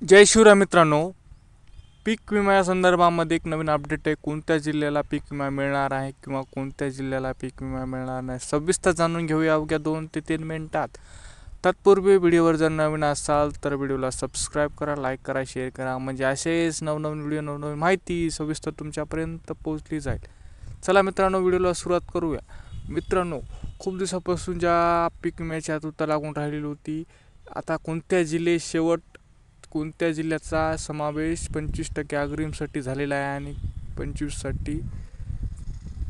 जय शिवराय मित्रांनो, पीक विमा या संदर्भामध्ये एक नवीन अपडेट आहे. कोणत्या जिल्ह्याला पीक विमा मिळणार आहे किंवा कोणत्या जिल्ह्याला पीक विमा मिळणार नाही, सविस्तर जाणून घेऊया अवघ्या 2 ते 3 मिनिटात. तत्पूर्वी व्हिडिओवर जर नवीन असाल तर व्हिडिओला सबस्क्राईब करा, लाईक करा, शेअर करा, म्हणजे असेच नवनवीन व्हिडिओ, नवनवीन माहिती सविस्तर तुमच्यापर्यंत पोहोचली जाईल. चला मित्रांनो, व्हिडिओला सुरुवात करूया. मित्रांनो, खूप दिवसापासून ज्या पीक विम्याची आतुरता लागून राहिलेली होती, आता कोणत्या जिल्ह्याचा समावेश 25% अग्रिमसाठी झालेला आहे आणि 25साठी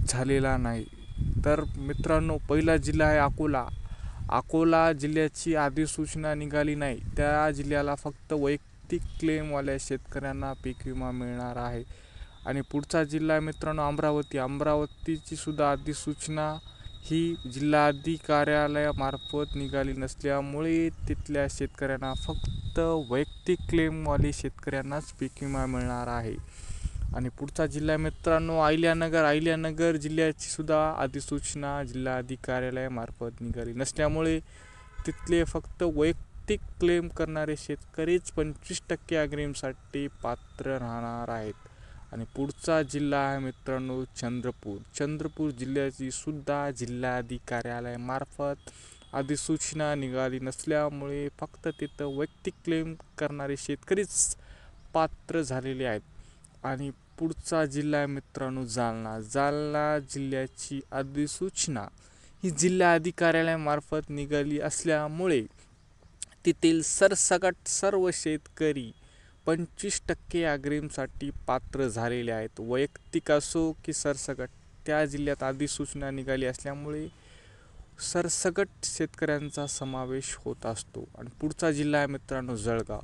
झालेला नाही. तर मित्रांनो, पहिला जिल्हा आहे अकोला. अकोला जिल्ह्याची अधिसूचना निघाली नाही. त्या जिल्ह्याला फक्त वैयक्तिक क्लेमवाल्या शेतकऱ्यांना पीक विमा मिळणार आहे. आणि पुढचा जिल्हा आहे मित्रांनो अमरावती. अमरावतीची सुद्धा अधिसूचना ही जिल्हाधिकाऱ्यालयामार्फत निघाली नसल्यामुळे तिथल्या शेतकऱ्यांना फक्त वैयक्तिक क्लेमवाले शेतकऱ्यांनाच पीक विमा मिळणार आहे. आणि पुढचा जिल्हा मित्रांनो अहिल्यानगर. अहिल्यानगर जिल्ह्याची सुद्धा अधिसूचना जिल्हाधिकाऱ्यालयामार्फत निघाली नसल्यामुळे तिथले फक्त वैयक्तिक क्लेम करणारे शेतकरीच 25% अग्रिमसाठी पात्र राहणार आहेत. आणि पुढचा जिल्हा आहे मित्रांनो चंद्रपूर. चंद्रपूर जिल्ह्याची सुद्धा जिल्हाधिकाऱ्यालयामार्फत अधिसूचना निघाली नसल्यामुळे फक्त तिथं वैयक्तिक क्लेम करणारे शेतकरीच पात्र झालेले आहेत. आणि पुढचा जिल्हा आहे मित्रांनो जालना. जालना जिल्ह्याची अधिसूचना ही जिल्हाधिकाऱ्यालयामार्फत निघाली असल्यामुळे तेथील सरसकट सर्व शेतकरी 25% अग्रिमसाठी पात्र झालेले आहेत. वैयक्तिक असो की सरसकट, त्या जिल्ह्यात अधिसूचना निघाली असल्यामुळे सरसकट शेतकऱ्यांचा समावेश होत असतो. आणि पुढचा जिल्हा आहे मित्रांनो जळगाव.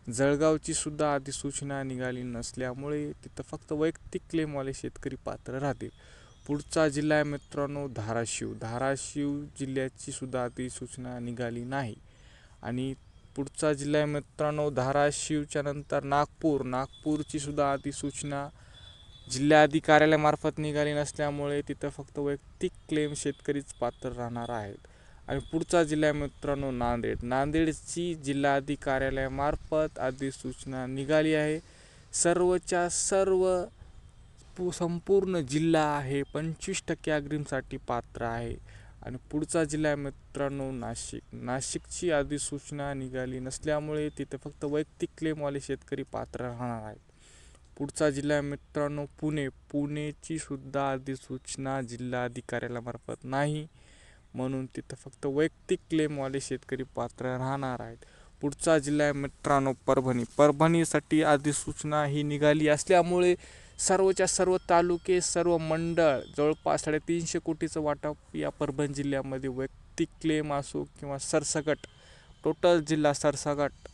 जळगावची सुद्धा अधिसूचना निघाली नसल्यामुळे तिथं फक्त वैयक्तिक क्लेमवाले शेतकरी पात्र राहतील. पुढचा जिल्हा आहे मित्रांनो धाराशिव. धाराशिव जिल्ह्याची सुद्धा अधिसूचना निघाली नाही. आणि पुढचा जिल्हा आहे मित्रांनो धाराशिवच्या नंतर नागपूर. नागपूरची सुद्धा अधिसूचना जिल्हाधिकाऱ्यालयामार्फत निघाली नसल्यामुळे तिथं फक्त वैयक्तिक क्लेम शेतकरीच पात्र राहणार आहेत. आणि पुढचा जिल्हा आहे मित्रांनो नांदेड. नांदेडची जिल्हाधिकाऱ्यालयामार्फत अधिसूचना निघाली आहे. सर्वच्या सर्व संपूर्ण जिल्हा आहे 25% अग्रिमसाठी पात्र आहे. आणि पुढचा जिल्हा आहे मित्रांनो नाशिक. नाशिकची अधिसूचना निघाली नसल्यामुळे तिथे फक्त वैयक्तिक क्लेमवाले शेतकरी पात्र राहणार आहेत. पुढचा जिल्हा आहे मित्रांनो पुणे. पुणेची सुद्धा अधिसूचना जिल्हाधिकाऱ्यालयामार्फत नाही, म्हणून तिथं फक्त वैयक्तिक क्लेमवाले शेतकरी पात्र राहणार आहेत. पुढचा जिल्हा आहे मित्रांनो परभणी. परभणीसाठी अधिसूचना ही निघाली असल्यामुळे सर्वच्या सर्व तालुके, सर्व मंडळ, जवळपास 350 कोटीचं वाटप या परभणी जिल्ह्यामध्ये वैयक्तिक क्लेम असो किंवा सरसकट, टोटल जिल्हा सरसकट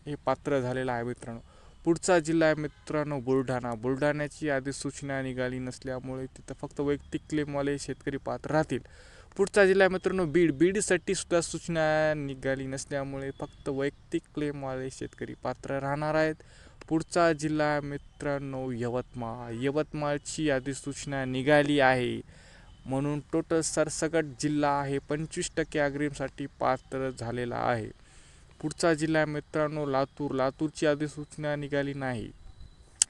हे पात्र झालेलं आहे मित्रांनो. पुढचा जिल्हा आहे मित्रांनो बुलढाणा. बुलढाण्याची अधिसूचना निघाली नसल्यामुळे तिथं फक्त वैयक्तिक क्लेमवाले शेतकरी पात्र राहतील. पुढचा जिल्हा आहे मित्रांनो बीड. बीडसाठी सुद्धा सूचना निघाली नसल्यामुळे फक्त वैयक्तिक क्लेमवाले शेतकरी पात्र राहणार आहेत. पुढचा जिल्हा मित्रांनो यवतमाळ. यवतमाळची अधिसूचना निघाली आहे, म्हणून टोटल सरसकट जिल्हा आहे 25% अग्रिमसाठी पात्र झालेला आहे. पुढचा जिल्हा मित्रांनो लातूर. लातूरची अधिसूचना निघाली नाही.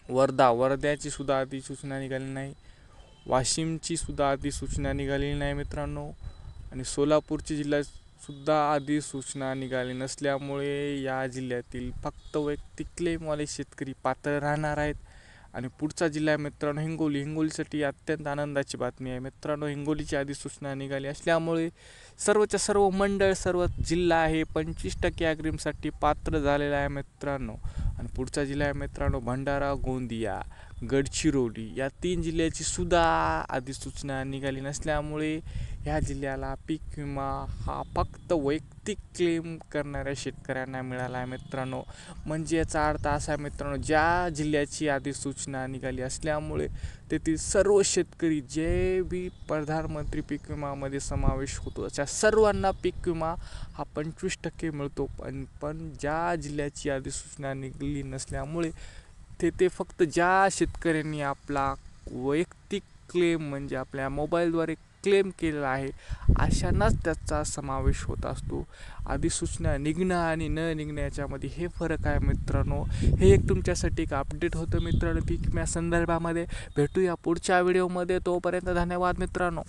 वर्धा. वर्ध्याची सुद्धा अधिसूचना निघाली नाही. वाशिमची सुद्धा अधिसूचना निघालेली नाही मित्रांनो. आणि सोलापूरची जिल्ह्यातसुद्धा अधिसूचना निघाली नसल्यामुळे या जिल्ह्यातील फक्त वैयक्तिक क्लेमवाले शेतकरी पात्र राहणार आहेत. आणि पुढचा जिल्हा आहे मित्रांनो हिंगोली. हिंगोलीसाठी अत्यंत आनंदाची बातमी आहे मित्रांनो. हिंगोलीची अधिसूचना निघाली असल्यामुळे सर्वच्या सर्व मंडळ, सर्व जिल्हा आहे 25% अग्रिमसाठी पात्र झालेला आहे मित्रांनो. आणि पुढचा जिल्हा आहे मित्रांनो भंडारा, गोंदिया, गडचिरोली या 3 जिल्ह्याची सुद्धा अधिसूचना निघाली नसल्यामुळे ह्या जिल्ह्याला पीक विमा हा फक्त वैयक्तिक क्लेम करणाऱ्या शेतकऱ्यांना मिळाला आहे मित्रांनो. म्हणजे याचा अर्थ असा आहे मित्रांनो, ज्या जिल्ह्याची अधिसूचना निघाली असल्यामुळे तेथील सर्व शेतकरी जे बी प्रधानमंत्री पीक विमामध्ये समावेश होतो अशा सर्वांना पीक विमा हा 25% मिळतो. पण ज्या जिल्ह्याची अधिसूचना निघाली नसल्यामुळे तेथे फक्त ज्या शेतकऱ्यांनी आपला वैयक्तिक क्लेम म्हणजे आपल्या मोबाईलद्वारे क्लेम केलेला आहे अशांनाच त्याचा समावेश होत असतो. अधिसूचना निघणं आणि न निघणं याच्यामध्ये हे फरक आहे मित्रांनो. हे एक तुमच्यासाठी एक अपडेट होतं मित्रांनो पीक विम्या संदर्भामध्ये. भेटूया पुढच्या व्हिडिओमध्ये. तोपर्यंत धन्यवाद मित्रांनो.